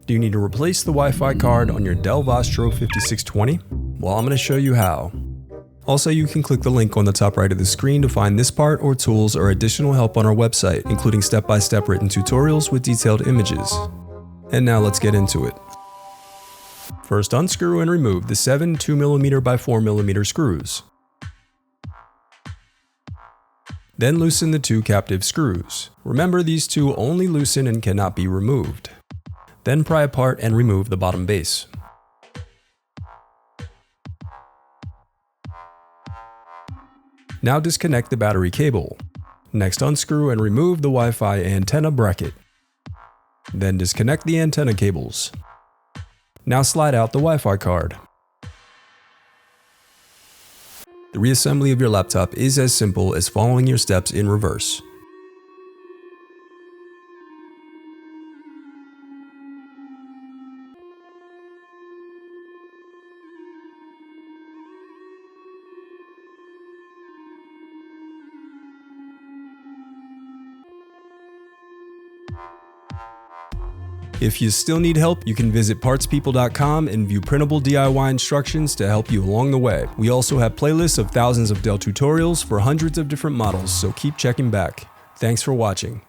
Do you need to replace the Wi-Fi card on your Dell Vostro 5620? Well, I'm going to show you how. Also, you can click the link on the top right of the screen to find this part or tools or additional help on our website, including step-by-step written tutorials with detailed images. And now let's get into it. First, unscrew and remove the 7 2mm by 4mm screws. Then loosen the 2 captive screws. Remember, these 2 only loosen and cannot be removed. Then pry apart and remove the bottom base. Now disconnect the battery cable. Next, unscrew and remove the Wi-Fi antenna bracket. Then disconnect the antenna cables. Now slide out the Wi-Fi card. The reassembly of your laptop is as simple as following your steps in reverse. If you still need help, you can visit partspeople.com and view printable DIY instructions to help you along the way. We also have playlists of thousands of Dell tutorials for hundreds of different models, so keep checking back. Thanks for watching.